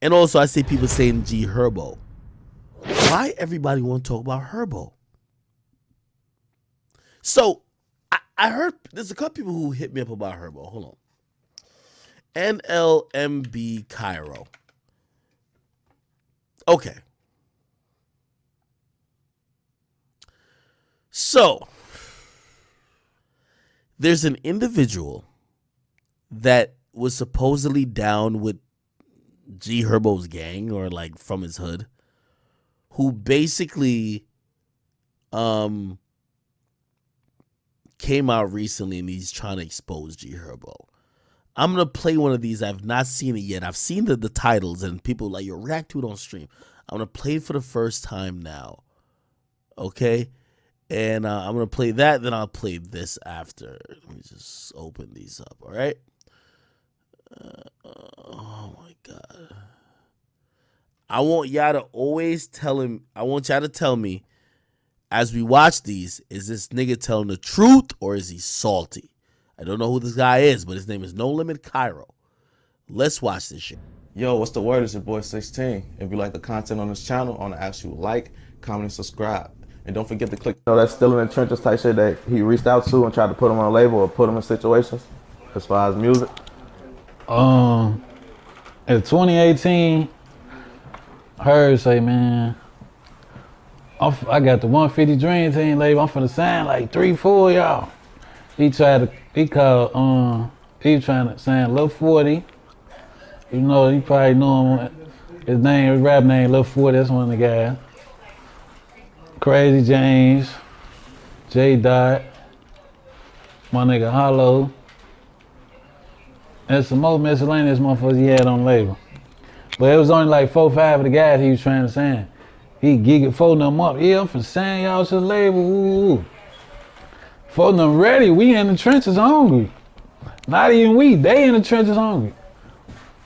And also, I see people saying Gherbo. Why everybody want to talk about Gherbo? So, I heard there's a couple people who hit me up about Gherbo. Hold on. NLMB Cairo. Okay. So, there's an individual that was supposedly down with Gherbo's gang, or like from his hood, who basically came out recently and he's trying to expose Gherbo. I'm going to play one of these. I've not seen it yet. I've seen the titles and people like, yo, react to it on stream. I'm going to play it for the first time now. Okay? And I'm going to play that, then I'll play this after. Let me just open these up, all right? Oh, my God. I want y'all to always tell him, I want y'all to tell me, as we watch these, is this nigga telling the truth or is he salty? I don't know who this guy is, but his name is NoLimit Cairo. Let's watch this shit. Yo, what's the word? It's your boy 16. If you like the content on this channel, I want to ask you to like, comment, and subscribe. And don't forget to click. You know, that's still in the trenches type shit that he reached out to and tried to put him on a label or put him in situations as far as music. In 2018, heard say, man, I got the 150 Dream Team label. I'm finna sign like 3-4 of y'all. He was trying to sign Lil 40. You know, you probably know him. His rap name, Lil 40, that's one of the guys. Crazy James, J Dot, my nigga Hollow. And some more miscellaneous motherfuckers he had on the label. But it was only like 4-5 of the guys he was trying to sign. He gigged folding them up. Yeah, I'm finna sign y'all to the label. Ooh. Folding them ready. We in the trenches hungry. Not even we. They in the trenches hungry.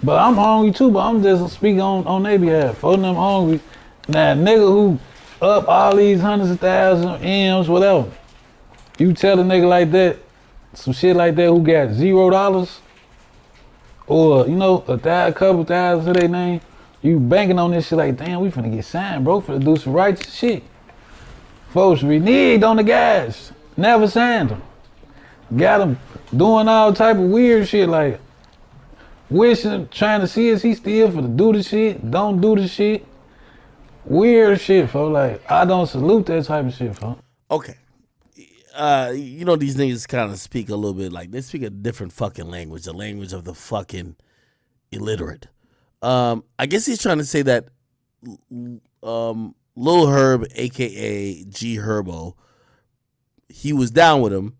But I'm hungry too. But I'm just speaking on their behalf. Folding them hungry. Now, nigga who up all these hundreds of thousands, M's, whatever. You tell a nigga like that, some shit like that, who got $0, or you know, a couple thousand to their name. You banking on this shit like, damn, we finna get signed, bro, finna do some righteous shit. Folks reneged on the guys, never signed them. Got them doing all type of weird shit, like wishing, trying to see is he still finna do the shit, don't do the shit. Weird shit, folks. Like, I don't salute that type of shit, folks. Okay. You know, these niggas kind of speak a little bit like, they speak a different fucking language, the language of the fucking illiterate. I guess he's trying to say that Lil Herb, aka Gherbo, he was down with him,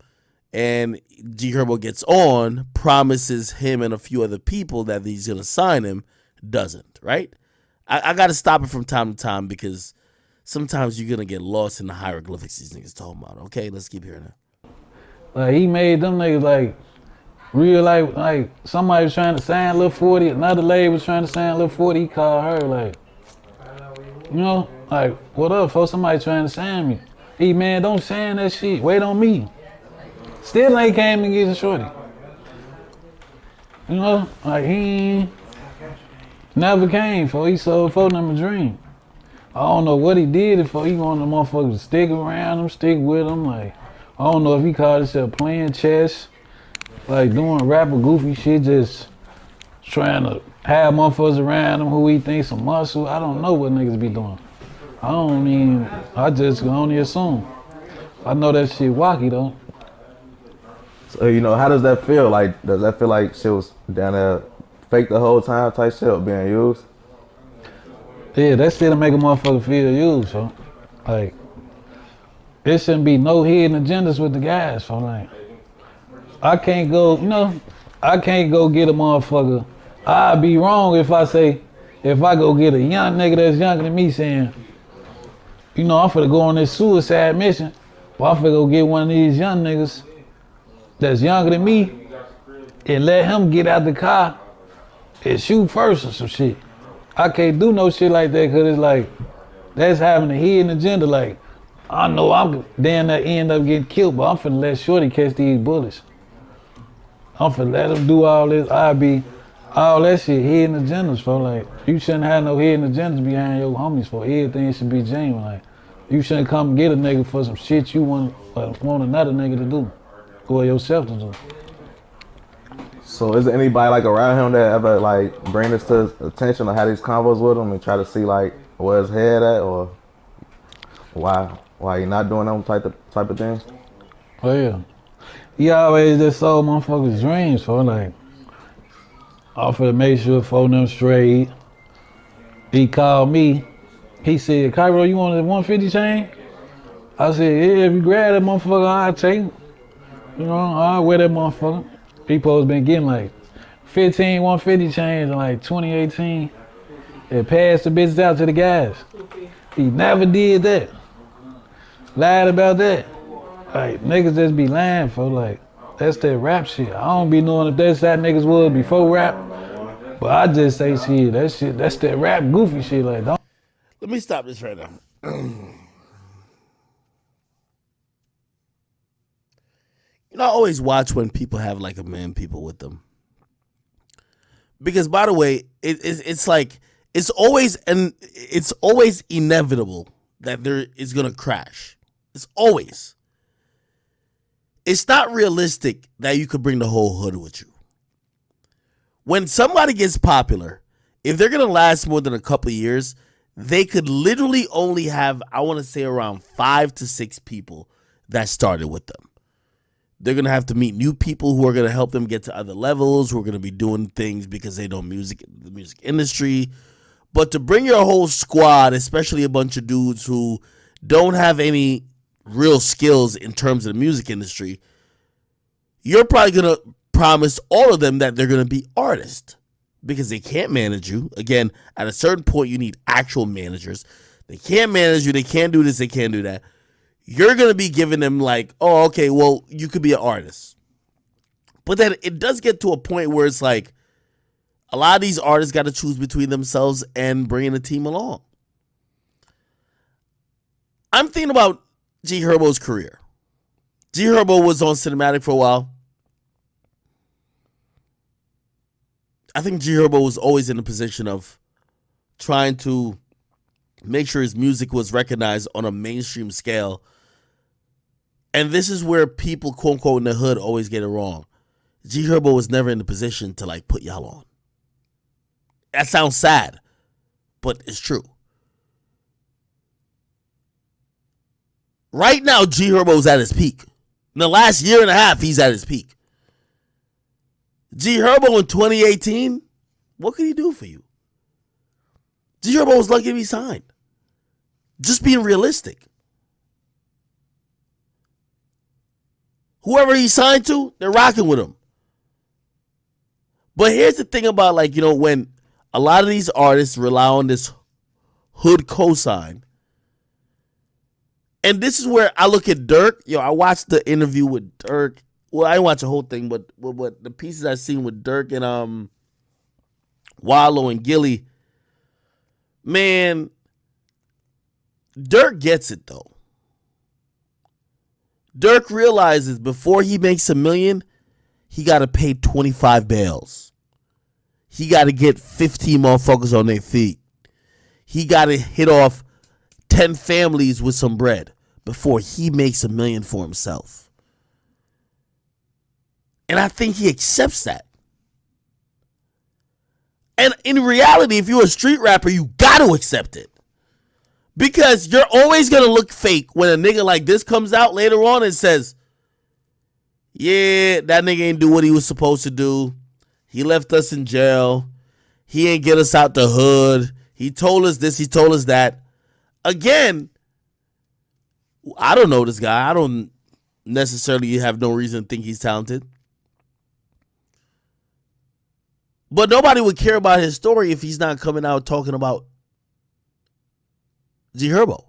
and Gherbo gets on, promises him and a few other people that he's gonna sign him, doesn't, right? I gotta stop it from time to time because sometimes you're gonna get lost in the hieroglyphics these niggas talking about. Okay, let's keep hearing it. Like, he made them niggas like real life, like somebody was trying to sign Lil 40, another lady was trying to sign Lil 40, he called her like, you know, like, what up, folks? Somebody trying to sign me. Hey man, don't sign that shit. Wait on me. Still ain't came to get a shorty. You know, like he never came, for he sold for them a dream. I don't know what he did if he wanted the motherfuckers to stick around him, stick with him. Like, I don't know if he called himself playing chess, like doing rapper goofy shit, just trying to have motherfuckers around him who he thinks some muscle. I don't know what niggas be doing. I just can only assume. I know that shit wacky though. So, you know, how does that feel? Like, does that feel like shit was down there fake the whole time type shit or being used? Yeah, that shit'll make a motherfucker feel used, so. Like, there shouldn't be no hidden agendas with the guys, so like, I can't go, you know, I can't go get a motherfucker. I'd be wrong if I go get a young nigga that's younger than me saying, you know, I'm finna go on this suicide mission, but I'm finna go get one of these young niggas that's younger than me and let him get out the car and shoot first or some shit. I can't do no shit like that because it's like, that's having a hidden agenda. Like, I know I'm damn near end up getting killed, but I'm finna let Shorty catch these bullets. I'm finna let him do all this. All that shit hidden agendas, for like you shouldn't have no hidden agendas behind your homies for everything should be genuine. Like you shouldn't come get a nigga for some shit you want another nigga to do or yourself to do. So is there anybody like around him that ever like bring this to his attention or had these convos with him and try to see like where his head at or why he not doing them type of things? Oh yeah. He always just sold motherfuckers dreams for like offer to make sure for them straight. He called me. He said, Cairo, you want a 150 chain? I said, yeah, if you grab that motherfucker, I'll take it. You know, I'll wear that motherfucker. People has been getting like 15 150 chains in like 2018. They passed the bitches out to the guys. He never did that. Lied about that. Like, niggas just be lying for like, that's that rap shit. I don't be knowing if that's how niggas was before rap. But I just say shit, that's that rap goofy shit. Like, don't. Let me stop this right now. You know, I always watch when people have like a million people with them. Because by the way, it's like it's always inevitable that there is gonna crash. It's always. It's not realistic that you could bring the whole hood with you. When somebody gets popular, if they're gonna last more than a couple of years, they could literally only have, I want to say, around 5 to 6 people that started with them. They're going to have to meet new people who are going to help them get to other levels, who are going to be doing things because they know the music industry. But to bring your whole squad, especially a bunch of dudes who don't have any real skills in terms of the music industry, you're probably going to promise all of them that they're going to be artists because they can't manage you. Again, at a certain point, you need actual managers. They can't manage you. They can't do this. They can't do that. You're going to be giving them like, oh, okay, well, you could be an artist. But then it does get to a point where it's like a lot of these artists got to choose between themselves and bringing a team along. I'm thinking about G Herbo's career. G Herbo was on Cinematic for a while. I think G Herbo was always in a position of trying to make sure his music was recognized on a mainstream scale. And this is where people, quote unquote, in the hood always get it wrong. G Herbo was never in the position to like put y'all on. That sounds sad, but it's true. Right now, G Herbo's at his peak. In the last year and a half, he's at his peak. G Herbo in 2018, what could he do for you? G Herbo was lucky to be signed. Just being realistic. Whoever he signed to, they're rocking with him. But here's the thing about, like, you know, when a lot of these artists rely on this hood cosign, and this is where I look at Dirk. Yo, I watched the interview with Dirk. Well, I didn't watch the whole thing, but what the pieces I seen with Dirk and Wallow and Gilly, man, Dirk gets it though. Dirk realizes before he makes $1 million, he got to pay 25 bails. He got to get 15 motherfuckers on their feet. He got to hit off 10 families with some bread before he makes $1 million for himself. And I think he accepts that. And in reality, if you're a street rapper, you got to accept it. Because you're always going to look fake when a nigga like this comes out later on and says, yeah, that nigga ain't do what he was supposed to do. He left us in jail. He ain't get us out the hood. He told us this, he told us that. Again, I don't know this guy. I don't necessarily have no reason to think he's talented. But nobody would care about his story if he's not coming out talking about G Herbo.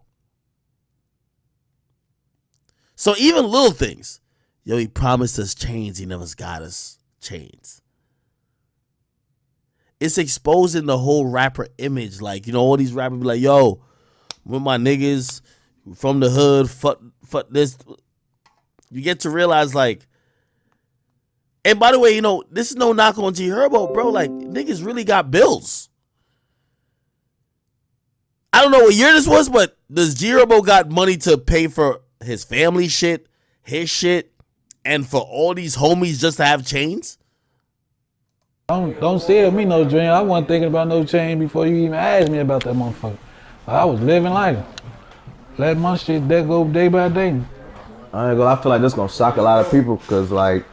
So even little things. Yo, he promised us chains. He never got us chains. It's exposing the whole rapper image. Like, you know, all these rappers be like, yo, with my niggas from the hood, fuck this. You get to realize, like, And by the way, this is no knock on Gherbo, bro. Like, niggas really got bills. I don't know what year this was, but does Gherbo got money to pay for his family shit, his shit, and for all these homies just to have chains? Don't sell me no dream. I wasn't thinking about no chain before you even asked me about that motherfucker. I was living like it. Let my shit that go day by day. I feel like this gonna shock a lot of people because, like,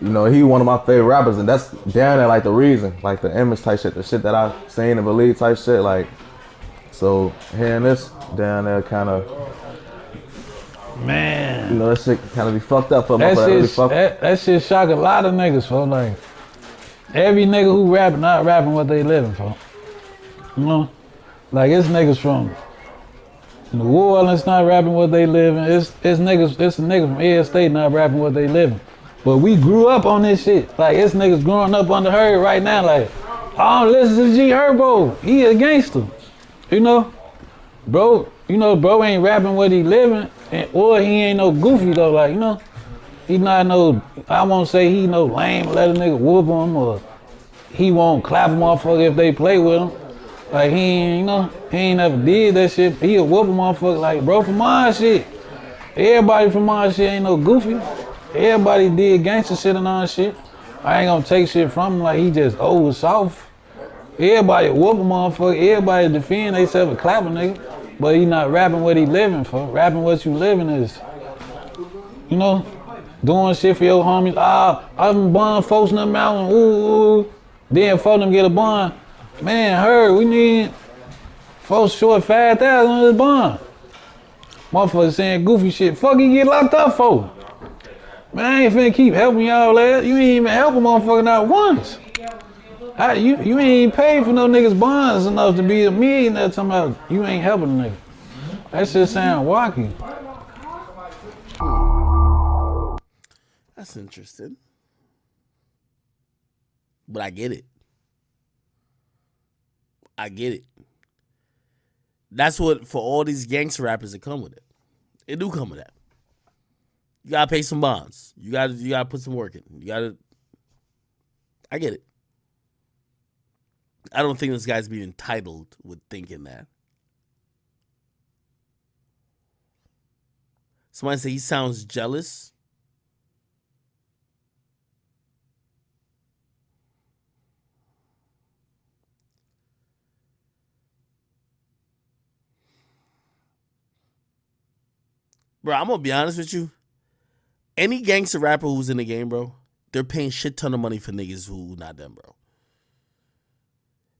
he one of my favorite rappers, and that's down there, like, the reason, like, the image type shit, the shit that I seen and believe type shit, like, so hearing this down there kind of, man, that shit kind of be fucked up for me. That shit shock a lot of niggas, for like, every nigga who rapping, not rapping what they living for. Like, it's niggas from New Orleans not rapping what they living. It's a nigga from every state not rapping what they living. But we grew up on this shit. Like, it's niggas growing up under her right now. Like, oh, listen to Gherbo. He a gangster. Bro, bro ain't rapping what he living, or he ain't no goofy though. Like, he not no. I won't say he no lame. Let a nigga whoop him, or he won't clap a motherfucker if they play with him. Like, he ain't never did that shit. He'll whoop a motherfucker. Like, bro, from my shit. Everybody from my shit ain't no goofy. Everybody did gangster shit and all shit. I ain't gonna take shit from him like he just old soft. Everybody whoop a motherfucker. Everybody defend themselves and clap a nigga. But he not rapping what he living for. Rapping what you living is, doing shit for your homies. I'm bond folks in the mountain. Ooh. Then folks them get a bond. Man, we need folks short 5,000 on this bond. Motherfucker saying goofy shit. Fuck you get locked up for. Man, I ain't finna keep helping y'all that. You ain't even help a motherfucker not once. You ain't even paid for no niggas bonds enough to be a millionaire talking about you ain't helping a nigga. That shit sound wacky. That's interesting. But I get it. That's what, for all these gangster rappers that come with it. It do come with that. You gotta pay some bonds. You gotta put some work in. I get it. I don't think this guy's being entitled with thinking that. Somebody say he sounds jealous. Bro, I'm gonna be honest with you. Any gangster rapper who's in the game, bro, they're paying shit ton of money for niggas who not them, bro.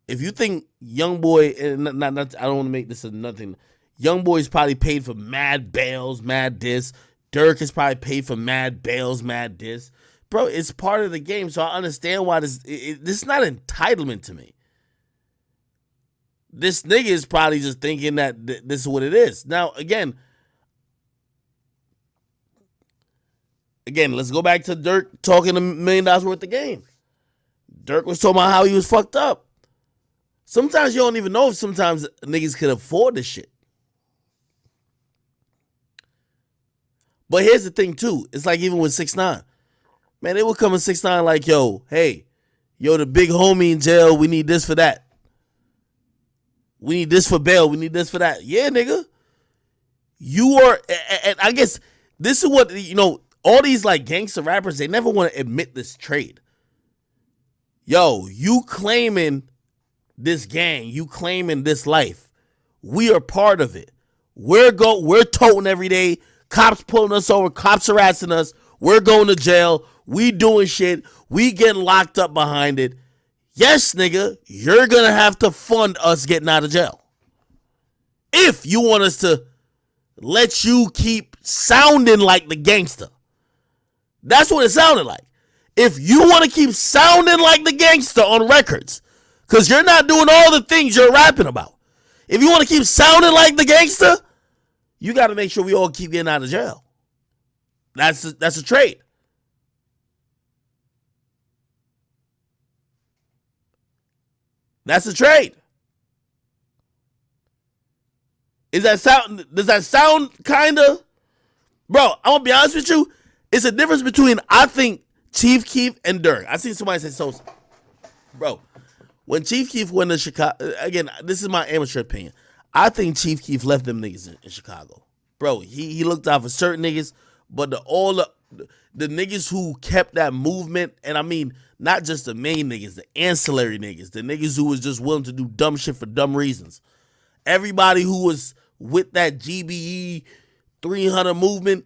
If you think Youngboy, and I don't want to make this a nothing. Youngboy's probably paid for mad bails, mad diss. Dirk is probably paid for mad bails, mad diss. Bro, it's part of the game, so I understand why this is not entitlement to me. This nigga is probably just thinking that this is what it is. Now, again, let's go back to Dirk talking $1 million worth of game. Dirk was talking about how he was fucked up. Sometimes you don't even know if sometimes niggas could afford this shit. But here's the thing, too. It's like even with 6ix9ine. Man, they would come in 6ix9ine like, yo, the big homie in jail, we need this for that. We need this for bail. We need this for that. Yeah, nigga. You are, and I guess this is what, all these like gangster rappers, they never want to admit this trade. Yo, you claiming this gang, you claiming this life. We are part of it. We're toting every day. Cops pulling us over. Cops harassing us. We're going to jail. We doing shit. We getting locked up behind it. Yes, nigga, you're going to have to fund us getting out of jail. If you want us to let you keep sounding like the gangster. That's what it sounded like. If you want to keep sounding like the gangster on records, because you're not doing all the things you're rapping about. If you want to keep sounding like the gangster, you got to make sure we all keep getting out of jail. That's a trade. That's a trade. Does that sound kind of? Bro, I'm going to be honest with you. It's a difference between, I think Chief Keef and Dirk. I seen somebody say so. Bro, when Chief Keef went to Chicago, again, this is my amateur opinion. I think Chief Keef left them niggas in Chicago. Bro, he looked out for certain niggas, but all the niggas who kept that movement, and I mean, not just the main niggas, the ancillary niggas, the niggas who was just willing to do dumb shit for dumb reasons. Everybody who was with that GBE 300 movement,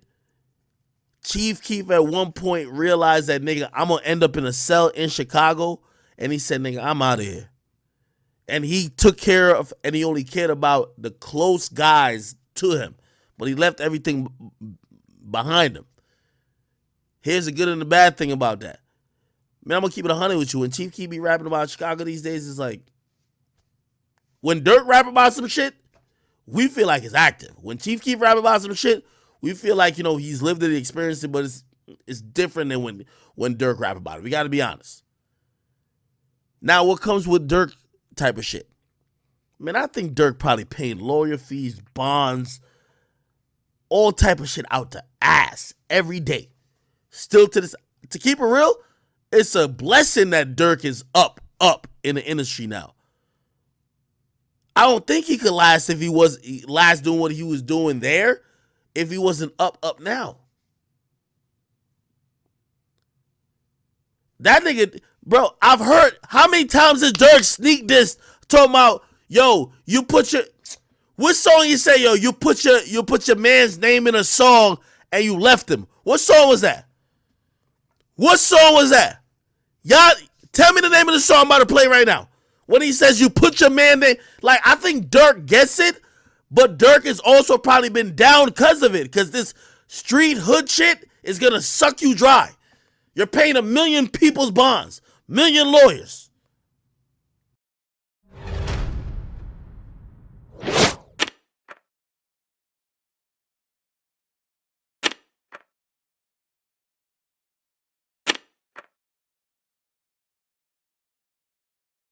Chief Keef at one point realized that, nigga, I'm going to end up in a cell in Chicago, and he said, nigga, I'm out of here. And he took care of, and he only cared about the close guys to him, but he left everything behind him. Here's the good and the bad thing about that. Man, I'm going to keep it 100 with you. When Chief Keef be rapping about Chicago these days, it's like, when Dirk rap about some shit, we feel like it's active. When Chief Keef rap about some shit, we feel like, you know, he's lived it, experienced it, but it's different than when Dirk rap about it. We got to be honest. Now, what comes with Dirk type of shit? Man, I think Dirk probably paying lawyer fees, bonds, all type of shit out the ass every day. Still to keep it real, it's a blessing that Dirk is up in the industry now. I don't think he could last if he was last doing what he was doing there if he wasn't up now. That nigga, bro, I've heard how many times has Dirk sneak this talking about, yo, you put your, what song you say, yo, you put your man's name in a song and you left him. What song was that? What song was that? Y'all, tell me the name of the song I'm about to play right now. When he says you put your man there, like, I think Dirk gets it, but Dirk has also probably been down because of it, because this street hood shit is going to suck you dry. You're paying 1 million people's bonds, 1 million lawyers.